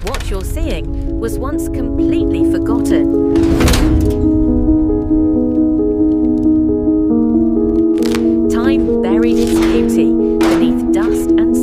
What you're seeing was once completely forgotten. Time buried its beauty beneath dust and